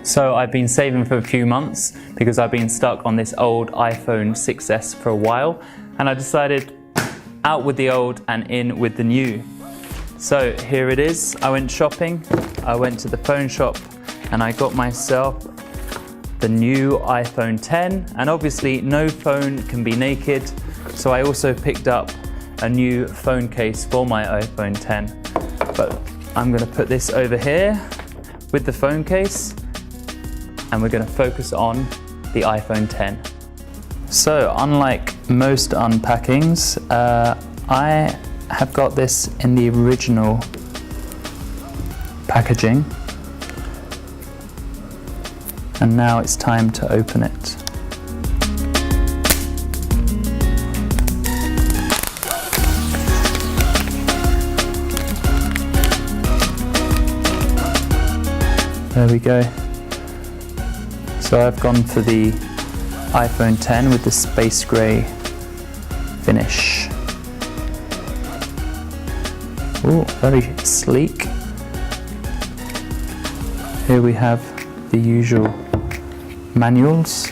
So I've been saving for a few months because I've been stuck on this old iPhone 6S for a while, and I decided out with the old and in with the new. So here it is. I went shopping, I went to the phone shop and I got myself the new iPhone 10, and obviously no phone can be naked, so I also picked up a new phone case for my iPhone 10. But I'm going to put this over here with the phone case and we're going to focus on the iPhone 10. So unlike most unpackings, I have got this in the original packaging, and now it's time to open it. There we go. So I've gone for the iPhone 10 with the space grey finish. Oh, very sleek. Here we have the usual manuals.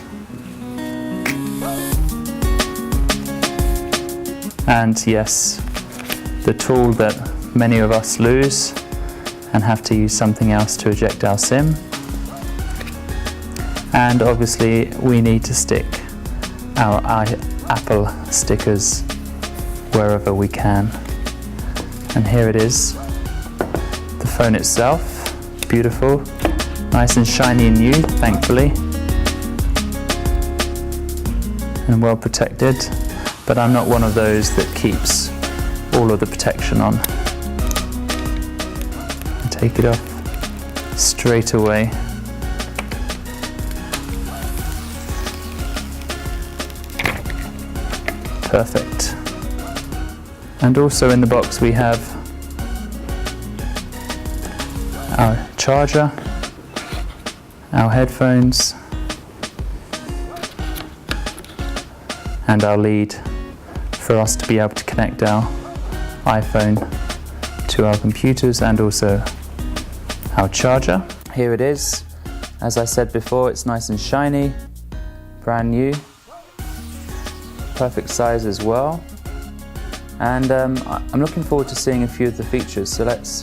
And yes, the tool that many of us lose and have to use something else to eject our SIM. And obviously we need to stick our Apple stickers wherever we can. And here it is, the phone itself, beautiful, nice and shiny and new, thankfully, and well protected, but I'm not one of those that keeps all of the protection on. I take it off straight away. Perfect. And also in the box we have our charger, our headphones, and our lead for us to be able to connect our iPhone to our computers, and also our charger. Here it is. As I said before, it's nice and shiny, brand new. Perfect size as well, and I'm looking forward to seeing a few of the features, so let's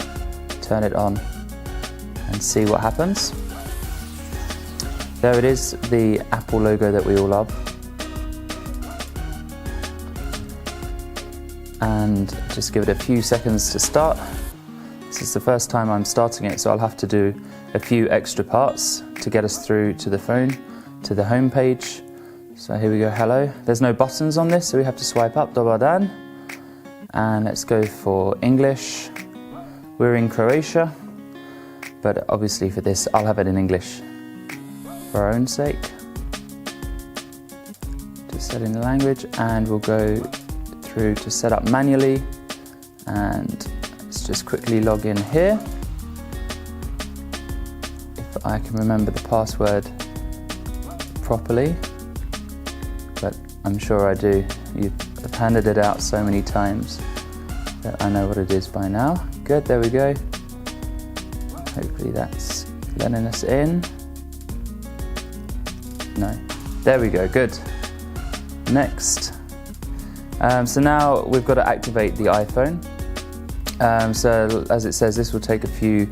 turn it on and see what happens. There it is, the Apple logo that we all love, and just give it a few seconds to start. This is the first time I'm starting it, so I'll have to do a few extra parts to get us through to the phone, to the home page. So here we go, hello. There's no buttons on this, so we have to swipe up, dobar dan. And let's go for English. We're in Croatia, but obviously for this, I'll have it in English for our own sake. Just set in the language, and we'll go through to set up manually. And let's just quickly log in here. If I can remember the password properly. But I'm sure I do. You've handed it out so many times that I know what it is by now. Good, there we go. Hopefully that's letting us in. No, there we go, good. Next. So now we've got to activate the iPhone. So as it says, this will take a few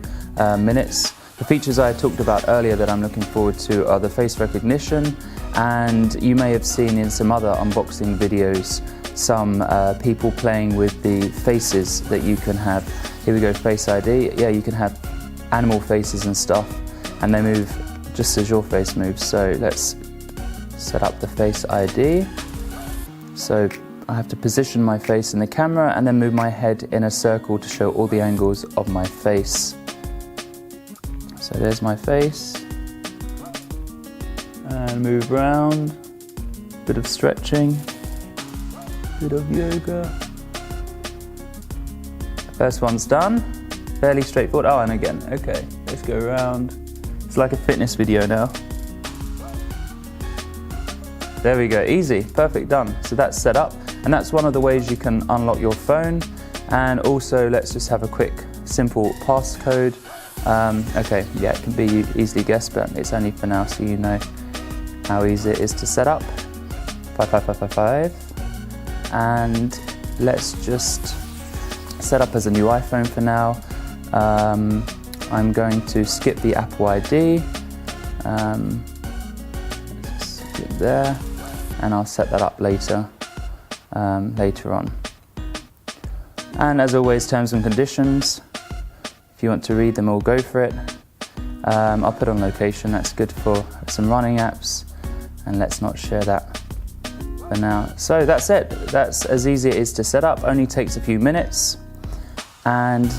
minutes. The features I talked about earlier that I'm looking forward to are the face recognition, and you may have seen in some other unboxing videos some people playing with the faces that you can have. Here we go, Face ID. Yeah, you can have animal faces and stuff, and they move just as your face moves. So let's set up the Face ID. So I have to position my face in the camera and then move my head in a circle to show all the angles of my face. So there's my face. And move round, bit of stretching, bit of yoga. First one's done, fairly straightforward. Oh, and again, okay, let's go around. It's like a fitness video now. There we go, easy, perfect, done. So that's set up, and that's one of the ways you can unlock your phone. And also, let's just have a quick, simple passcode. Okay, yeah, it can be easily guessed, but it's only for now so you know how easy it is to set up. 55555. And let's just set up as a new iPhone for now. I'm going to skip the Apple ID. Skip there, and I'll set that up later on. And as always, terms and conditions. If you want to read them all, go for it. I'll put on location, that's good for some running apps, and let's not share that for now. So that's it, that's as easy as it is to set up, only takes a few minutes, and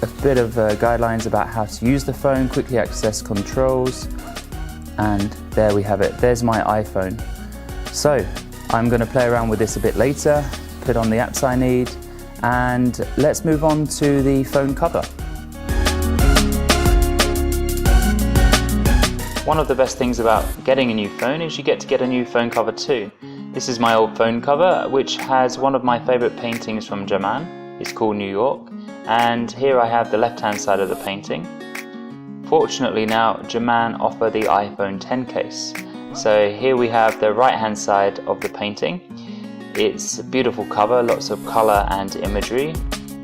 a bit of guidelines about how to use the phone, quickly access controls, and there we have it, there's my iPhone. So I'm going to play around with this a bit later, put on the apps I need, and let's move on to the phone cover. One of the best things about getting a new phone is you get to get a new phone cover too. This is my old phone cover, which has one of my favourite paintings from Jaman. It's called New York, and here I have the left-hand side of the painting. Fortunately now, Jaman offer the iPhone 10 case. So here we have the right-hand side of the painting. It's a beautiful cover, lots of colour and imagery,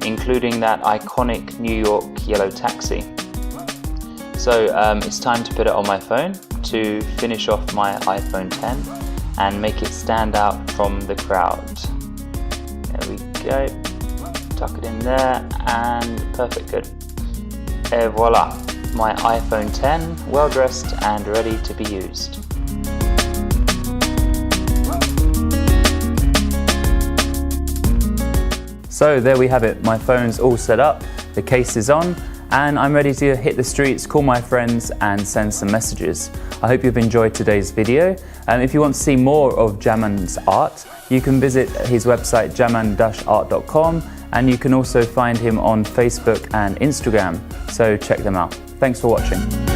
including that iconic New York yellow taxi. So it's time to put it on my phone to finish off my iPhone 10 and make it stand out from the crowd. There we go, tuck it in there, and perfect, good. Et voila, my iPhone 10, well dressed and ready to be used. So there we have it, my phone's all set up, the case is on, and I'm ready to hit the streets, call my friends and send some messages. I hope you've enjoyed today's video, and if you want to see more of Jaman's art, you can visit his website jaman-art.com, and you can also find him on Facebook and Instagram, so check them out. Thanks for watching.